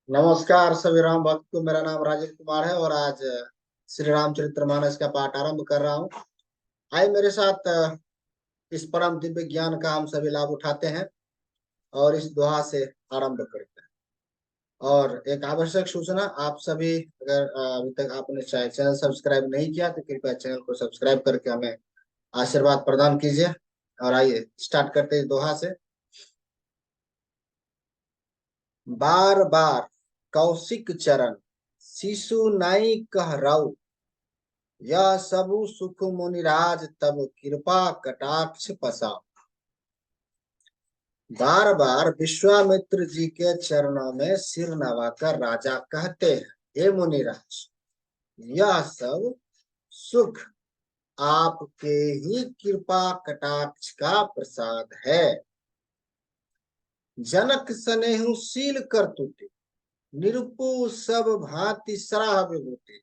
नमस्कार सभी राम भक्त को। मेरा नाम राजेश कुमार है और आज श्री रामचरितमानस का पाठ आरंभ कर रहा हूँ। आइए मेरे साथ इस परम दिव्य ज्ञान का हम सभी लाभ उठाते हैं और इस दोहा से आरंभ करते हैं। और एक आवश्यक सूचना, आप सभी अगर अभी तक आपने चैनल सब्सक्राइब नहीं किया तो कृपया चैनल को सब्सक्राइब करके हमें आशीर्वाद प्रदान कीजिए। और आइए स्टार्ट करते हैं इस दोहा से। बार बार कौशिक चरण शिशु नाई कहराऊ, यह सबु सुख मुनिराज तब कृपा कटाक्ष पसाओ। बार बार विश्वामित्र जी के चरणों में सिर नवाकर राजा कहते हैं, हे मुनिराज, यह सब सुख आपके ही कृपा कटाक्ष का प्रसाद है। जनक सनेहु शील कर तुटे, निरुपु सब भांति सराह विभूति।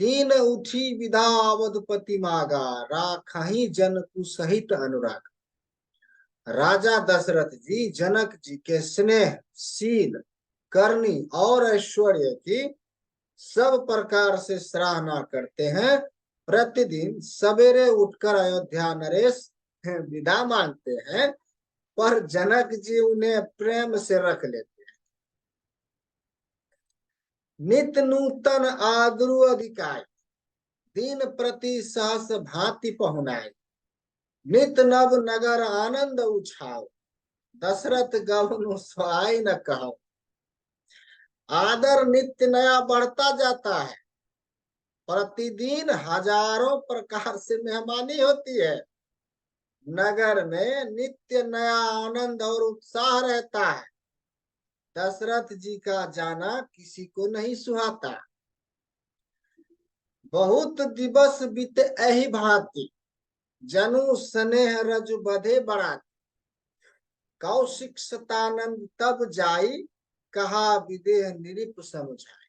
दीन उठी विधा अवधपति मागा, राखही जन कुसहित अनुराग। राजा दशरथ जी जनक जी के स्नेह, शील, करनी और ऐश्वर्य की सब प्रकार से सराहना करते हैं। प्रतिदिन सवेरे उठकर अयोध्या नरेश विदा मांगते हैं, पर जनक जी उन्हें प्रेम से रख लेते हैं। नित नूतन आदरु अधिकाई, दिन प्रति सहस भांति पहुनाई। नित नव नगर आनंद उछाओ, दशरथ गवनु सोहाई न कहो। आदर नित्य नया बढ़ता जाता है, प्रतिदिन हजारों प्रकार से मेहमानी होती है। नगर में नित्य नया आनंद और उत्साह रहता है। दशरथ जी का जाना किसी को नहीं सुहाता। बहुत दिवस बीते एहि भांति, जनु स्नेह रजु बधे बढ़ाती। कौशिक सतानंद तब जाई, कहा विदेह निरिप समझाई।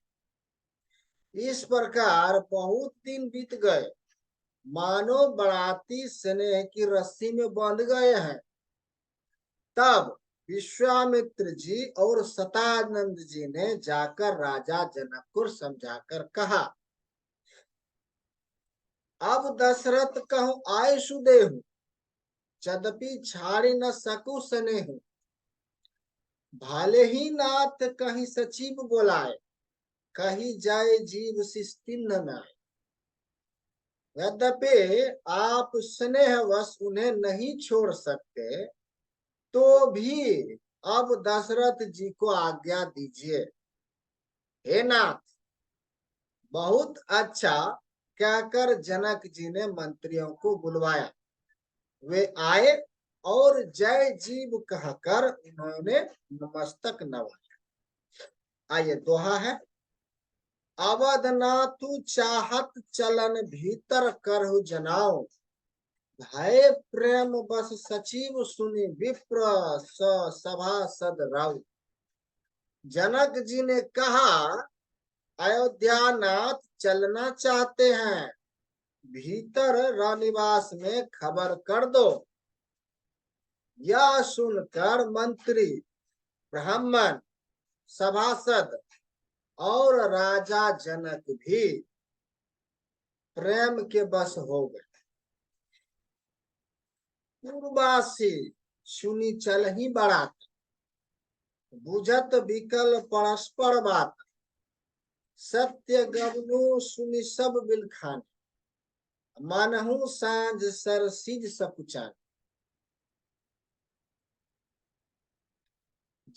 इस प्रकार बहुत दिन बीत गए, मानो बराती स्नेह की रस्सी में बंध गए हैं। तब विश्वामित्र जी और सतानंद जी ने जाकर राजा जनक को समझाकर कहा, अब दशरथ कहूं आय सुदेहु, यद्यपि छाड़ी न सकू स्नेहु। भाले ही नाथ कहीं सचिव बोलाए, कही जाए जीव शिस्तिन नाय। यद्यपि आप स्नेहवश उन्हें नहीं छोड़ सकते, तो भी अब दशरथ जी को आज्ञा दीजिए। हे नाथ, बहुत अच्छा कहकर जनक जी ने मंत्रियों को बुलवाया। वे आए और जय जीव कहकर उन्होंने नमस्तक नवाया। आइए दोहा है। अवध नाथु चाहत चलन भीतर करहु जनाओ, भय प्रेम बस सचिव सुनि विप्र सभासद राउ। जनक जी ने कहा, अयोध्या नाथ चलना चाहते हैं, भीतर रानिवास में खबर कर दो। यह सुनकर मंत्री, ब्राह्मण, सभासद और राजा जनक भी प्रेम के बस हो गए। पूर्वासी सुनी चल ही बड़ात, बुझत विकल परस्पर बात। सत्य गवनु सुनि सब बिलखान, मानहु सांझ सर सिज सकुचान।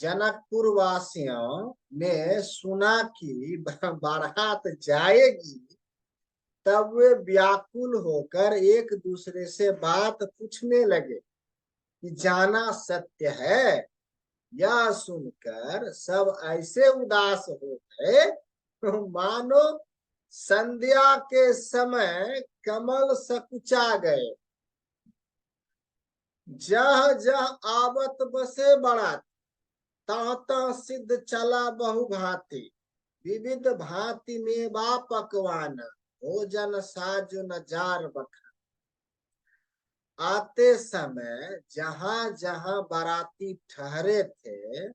जनकपुर वासियों ने सुना कि बारात जाएगी, तब वे व्याकुल होकर एक दूसरे से बात पूछने लगे कि जाना सत्य है। यह सुनकर सब ऐसे उदास हो गए मानो संध्या के समय कमल सकुचा गए। जह जह आवत बसे बरात, तह तह सिद्ध चला बहु भांति। विविध भांति मेवा पकवान, भोजन साजो न जार बखान। आते समय जहां जहां बाराती ठहरे थे,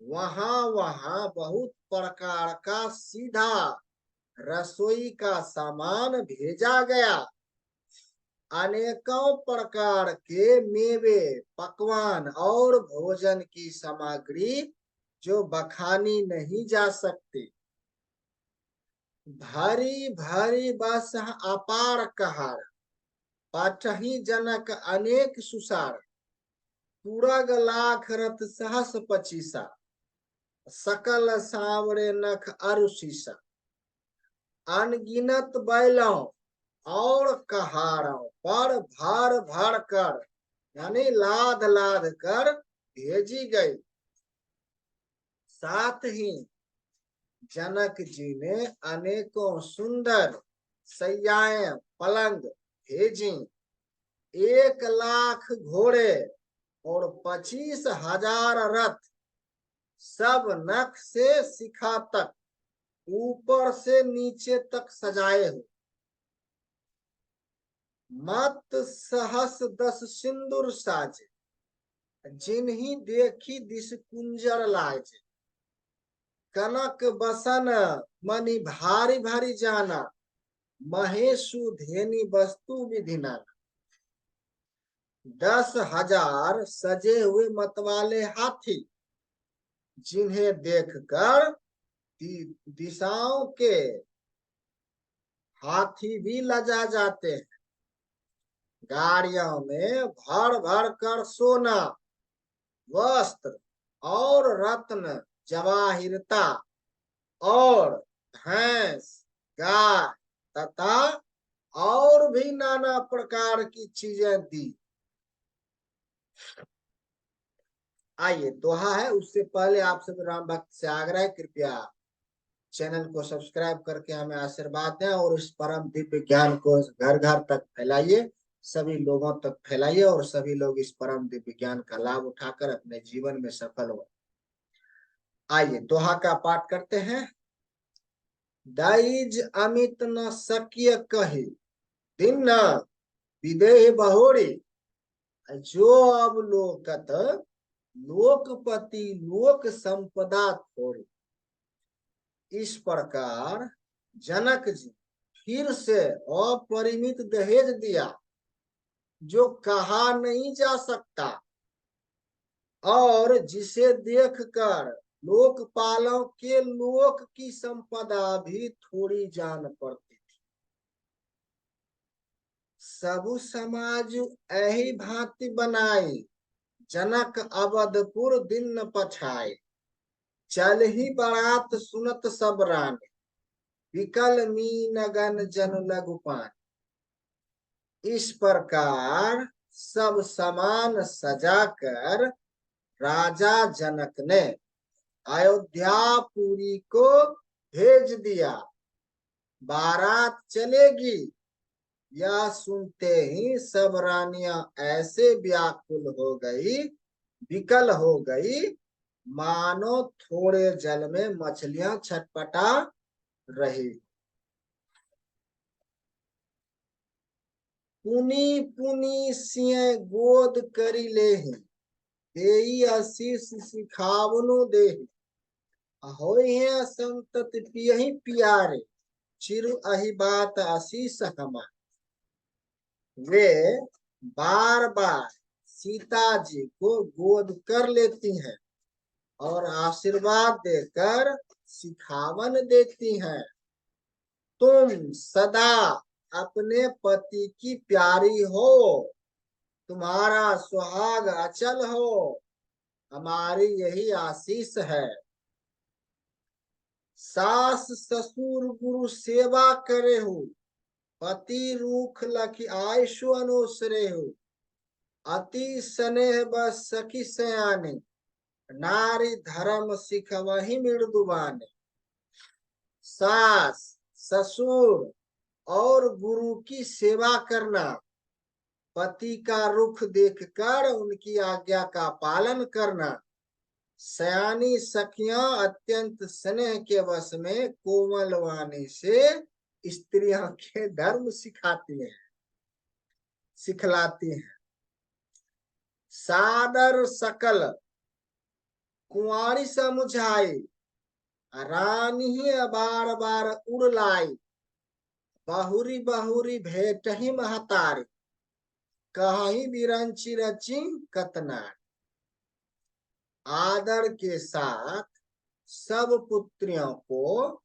वहां वहां बहुत प्रकार का सीधा रसोई का सामान भेजा गया। अनेकों प्रकार के मेवे, पकवान और भोजन की सामग्री जो बखानी नहीं जा सकती। भारी भारी बस अपार कहार, पाठही जनक अनेक सुसार। पूरग लाख रथ सहस पचीसा, सकल सांवरे नख अरुशीसा। अनगिनत बैलों और कहारों पर भर भर कर यानी लाद लाद कर भेजी गई। साथ ही जनक जी ने अनेकों सुंदर सैयाएं पलंग भेजी। 1 लाख घोड़े और 25,000 रथ, सब नख से शिखा तक, ऊपर से नीचे तक सजाए हुए। मत सहस 10 सिंदूर साजे, जिन्हीं देखी दिस कुंजर लाजे। कनक बसन मणि भारी भारी जाना, महेशु धेनी वस्तु विधि नाना। 10,000 सजे हुए मतवाले हाथी, जिन्हें देखकर दिशाओं के हाथी भी लजा जाते हैं। गाड़ियों में भर भर कर सोना, वस्त्र और रत्न जवाहिरता और भैंस, गाय तथा और भी नाना प्रकार की चीजें दी। आइए, दोहा है, उससे पहले आप सब राम भक्त से आग्रह है, कृपया चैनल को सब्सक्राइब करके हमें आशीर्वाद दें और इस परम दिव्य ज्ञान को घर घर तक फैलाइए, सभी लोगों तक फैलाइए और सभी लोग इस परम दिव्य ज्ञान का लाभ उठाकर अपने जीवन में सफल हो। आइए दोहा का पाठ करते हैं। दाइज अमित न सकिय कही, दिन न विदेह बहोरी। जो अब लोकत लोकपति लोक संपदा थोड़ी। इस प्रकार जनक जी फिर से अपरिमित दहेज दिया, जो कहा नहीं जा सकता और जिसे देखकर लोकपालों के लोक की संपदा भी थोड़ी जान पड़ती थी। सबु समाज एही भांति बनाई, जनक अवधपुर दिन न पछाए। चल ही बारात सुनत सब रानी, विकल मीनगन जन लघु पानी। इस प्रकार सब सामान सजाकर राजा जनक ने अयोध्यापुरी को भेज दिया। बारात चलेगी यह सुनते ही सब रानियां ऐसे व्याकुल हो गई, विकल हो गई, मानो थोड़े जल में मछलियां छटपटा रही। पुनी पुनी सिय गोद करी लेहि, देई आशीष सिखावनो देहि। होई है संतत पियहि प्यारे, चिर अहि बात आशीष हमारे। वे बार बार सीता जी को गोद कर लेती हैं और आशीर्वाद देकर सिखावन देती हैं। तुम सदा अपने पति की प्यारी हो, तुम्हारा सुहाग अचल हो, हमारी यही आशीष है। सास ससुर गुरु सेवा करे हो, पति रूख लखी आयशु अनुसरे हो। अति स्नेह बस सखी सयाने, नारी धर्म सिख वही मृदुबाने। सास ससुर और गुरु की सेवा करना, पति का रुख देखकर उनकी आज्ञा का पालन करना। सयानी सखियां अत्यंत स्नेह के वश में कोमल वाणी से स्त्रियों के धर्म सिखाती हैं, सिखलाती हैं। सादर सकल कुंवारी समुझाई, रानी बार बार उड़ लाई, बहुरी बहुरी भेटही महतारी, कहीं बिरंची रची कतनार। आदर के साथ सब पुत्रियों को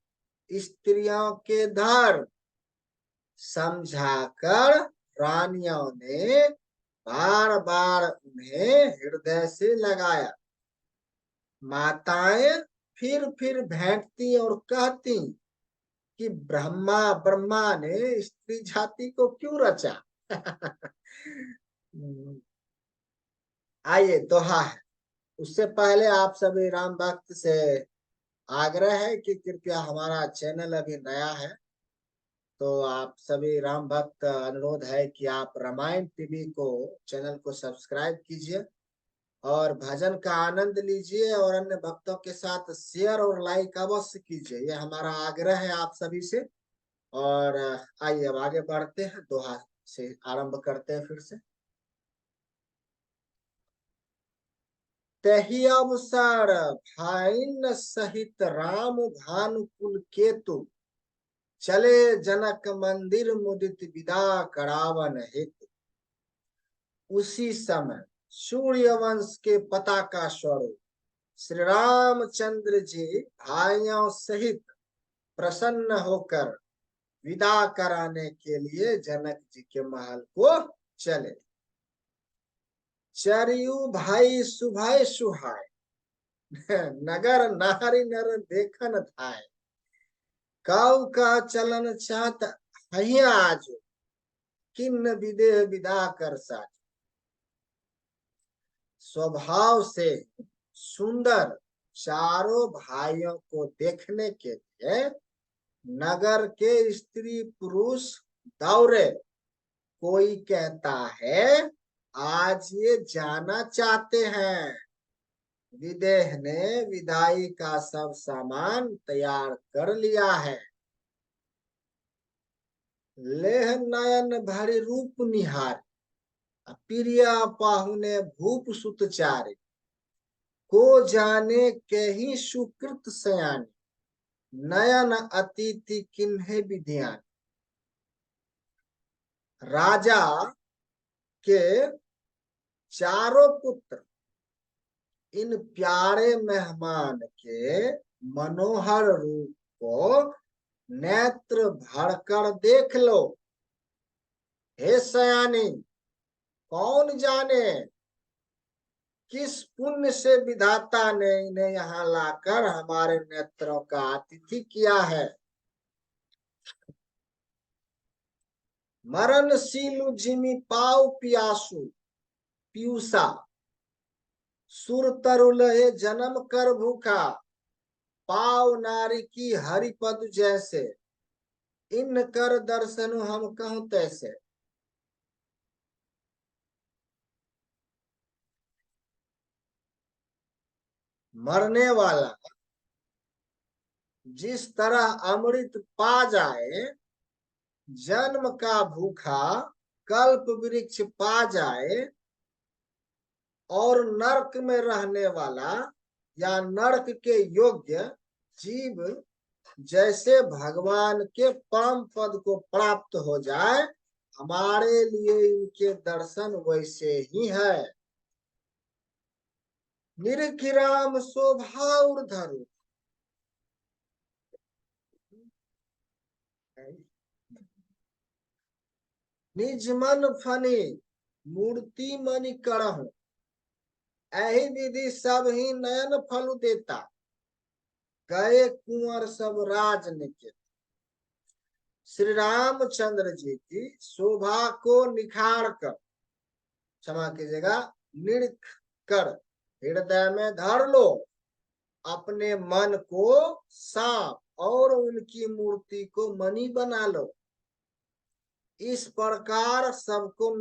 स्त्रियों के धर्म समझाकर रानियों ने बार बार उन्हें हृदय से लगाया। माताएं फिर भेंटती और कहती कि ब्रह्मा ने स्त्री जाति को क्यों रचा। आइए दोहा है। उससे पहले आप सभी राम भक्त से आग्रह है कि कृपया हमारा चैनल अभी नया है, तो आप सभी राम भक्त अनुरोध है कि आप रामायण टीवी को चैनल को सब्सक्राइब कीजिए और भजन का आनंद लीजिए और अन्य भक्तों के साथ शेयर और लाइक अवश्य कीजिए। ये हमारा आग्रह है आप सभी से। और आइए अब आगे बढ़ते हैं, दोहा से आरंभ करते हैं फिर से। तही अवसर भाइन सहित राम भानुकुल केतु, चले जनक मंदिर मुदित विदा करावन हेतु। उसी समय सूर्य वंश के पताका स्वरूप श्री रामचंद्र जी भाइयों सहित प्रसन्न होकर विदा कराने के लिए जनक जी के महल को चले। चरियु भाई सुभाय सुहाय, नगर नारी नर देखन धाय, काउ का चलन चाहत हई आज, किन्न विदेह विदा कर साज। स्वभाव से सुंदर चारों भाइयों को देखने के लिए नगर के स्त्री पुरुष दौड़े। कोई कहता है आज ये जाना चाहते हैं। विदेह ने विदाई का सब सामान तैयार कर लिया है। लेह नयन भरी रूप निहार, प्रिया पाहुने भूप सुत चारे, को जाने के ही सुकृत सयानी, नयन अतिथि किन्हे विधियान। राजा के चारों पुत्र इन प्यारे मेहमान के मनोहर रूप को नेत्र भरकर देख लो। हे सयानी, कौन जाने किस पुण्य से विधाता ने इन्हें यहाँ लाकर हमारे नेत्रों का आतिथ्य किया है। मरणशीलु जिमि पाव पियासु पीयूषा, सुर तरुलहे जन्म कर भूखा, पाव नारी की हरिपद जैसे, इन कर दर्शन हम कहूं तैसे। मरने वाला जिस तरह अमृत पा जाए, जन्म का भूखा कल्प वृक्ष पा जाए, और नरक में रहने वाला या नरक के योग्य जीव जैसे भगवान के परम पद को प्राप्त हो जाए, हमारे लिए इनके दर्शन वैसे ही है। निरखिराम शोभा धरु, निज मन फनी मूर्ति मणि करहु, ऐही विधि सब ही नयन फल देता, गए कुंवर सब राज निकेत। श्री रामचंद्र जी की शोभा को निखार कर, क्षमा कीजिएगा, निरख कर हृदय में धर लो, अपने मन को सांप और उनकी मूर्ति को मणि बना लो। इस प्रकार सबको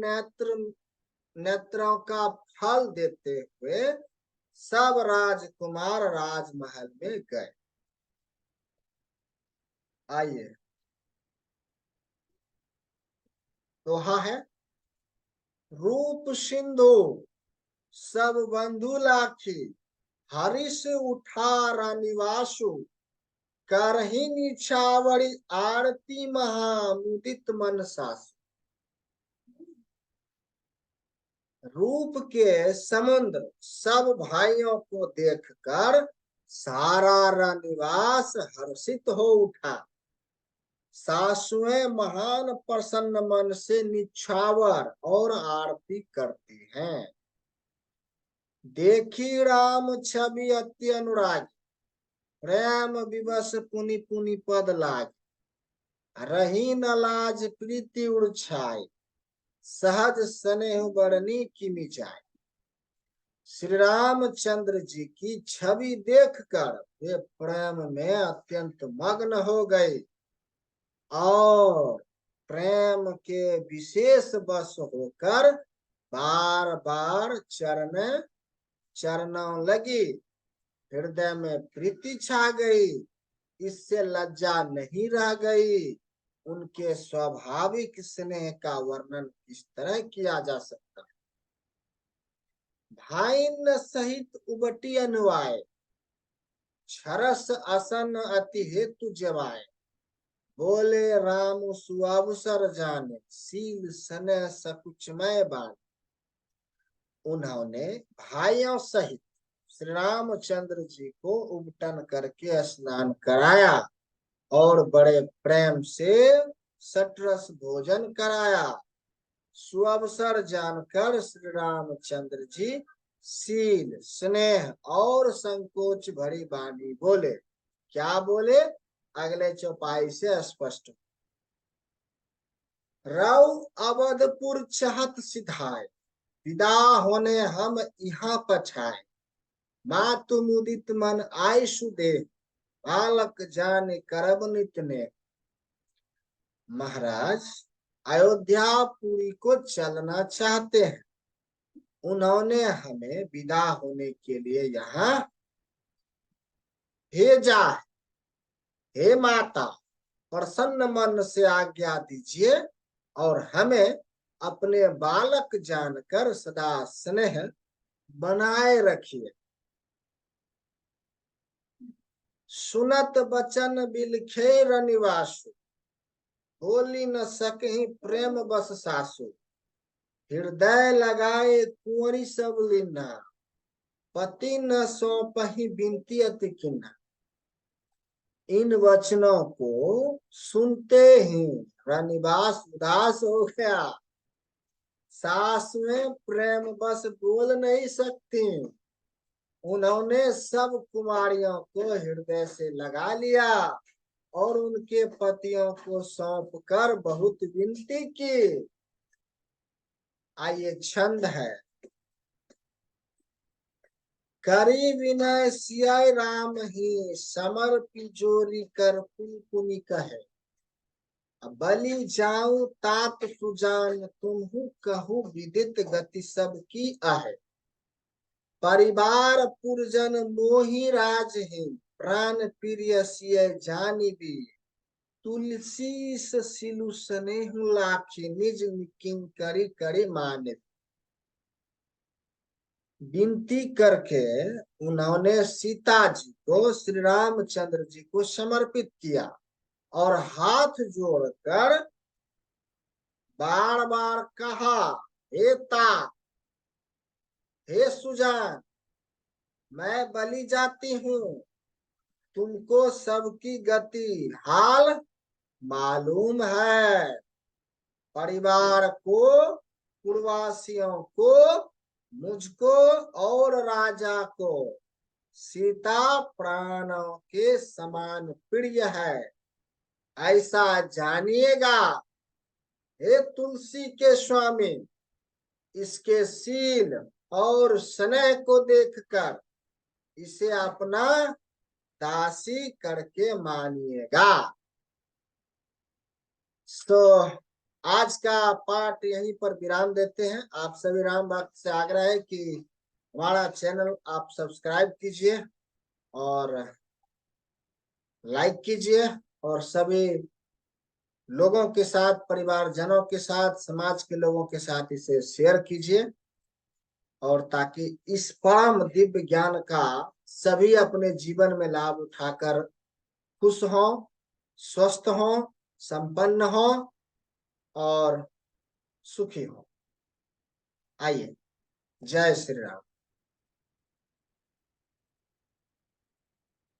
नेत्रों का फल देते हुए सब राजकुमार राजमहल में गए। आइए दोहा है। रूप सिंधु सब बंधु लाखी, हरिष उठारा निवासु करही निछावरी आरती महामुदित मन सासु। रूप के समुद्र सब भाइयों को देखकर सारा रनिवास हर्षित हो उठा। सासुएं महान प्रसन्न मन से निछावर और आरती करती हैं। देखी राम छवि अति अनुराग, प्रेम विवश पुनि पुनि पद लाग। रही न लाज प्रीति उड़ छाई, सहज स्नेह बरनी किमि जाए। श्री रामचंद्र जी की छवि देखकर वे प्रेम में अत्यंत मग्न हो गए और प्रेम के विशेष वश होकर बार बार चरणों लगी। हृदय में प्रीति छा गई, इससे लज्जा नहीं रह गई। उनके स्वाभाविक स्नेह का वर्णन इस तरह किया जा सकता है। भाइन सहित उबटी अनुवाय, छरस असन अति हेतु जवाय। बोले राम सुअवसर जाने, सील स्नेह सकुचमय बान। उन्होंने भाइयों सहित श्री रामचंद्र जी को उबटन करके स्नान कराया और बड़े प्रेम से सटरस भोजन कराया। सुअवसर जानकर श्री रामचंद्र जी सील स्नेह और संकोच भरी वाणी बोले। क्या बोले? अगले चौपाई से स्पष्ट। रव अवधपुर चहत सिधाए, विदा होने हम यहाँ पछाए। मातु मुदित मन आयशु दे, बालक जाने करब नित ने। महाराज अयोध्यापुरी को चलना चाहते हैं। उन्होंने हमें विदा होने के लिए यहाँ भेजा है। हे माता, प्रसन्न मन से आज्ञा दीजिए और हमें अपने बालक जानकर सदा स्नेह बनाए रखिए। सुनत बचन बिलखे रनिवासु, बोली न सकहि प्रेम बस सासु। हृदय लगाए कुंवरी सब लीना, पति न सौंपहि बिनती अति किन्ना। इन वचनों को सुनते ही रनिवास उदास हो गया। सासुएं प्रेम बस बोल नहीं सकती। उन्होंने सब कुमारियों को हृदय से लगा लिया और उनके पतियों को सौंप कर बहुत विनती की। आइए छंद है। करी विनय सियाय राम ही, समर्पी जोरी कर पुनि पुनि कहे। बलि जाऊं तात सुजान, तुम्हु कहूँ विदित गति सबकी आहे। परिवार पुरजन मोहि राजहीन, प्राण प्रिय सिय जानी भी। तुलसी सिलु स्नेहु लाखी, निज किंकरी करी माने। विनती करके उन्होंने सीता जी को श्री रामचंद्र जी को समर्पित किया और हाथ जोड़कर बार बार कहा, हे तात, हे सुजान, मैं बलि जाती हूँ। तुमको सबकी गति हाल मालूम है। परिवार को, पूर्ववासियों को, मुझको और राजा को सीता प्राणों के समान प्रिय है, ऐसा जानिएगा। हे तुलसी के स्वामी, इसके शील और स्नेह को देखकर इसे अपना दासी करके मानिएगा। तो आज का पाठ यहीं पर विराम देते हैं। आप सभी राम भक्त से आग्रह है कि हमारा चैनल आप सब्सक्राइब कीजिए और लाइक कीजिए और सभी लोगों के साथ, परिवारजनों के साथ, समाज के लोगों के साथ इसे शेयर कीजिए। और ताकि इस परम दिव्य ज्ञान का सभी अपने जीवन में लाभ उठाकर खुश हो, स्वस्थ हो, संपन्न हो और सुखी हो। आइए, जय श्री राम।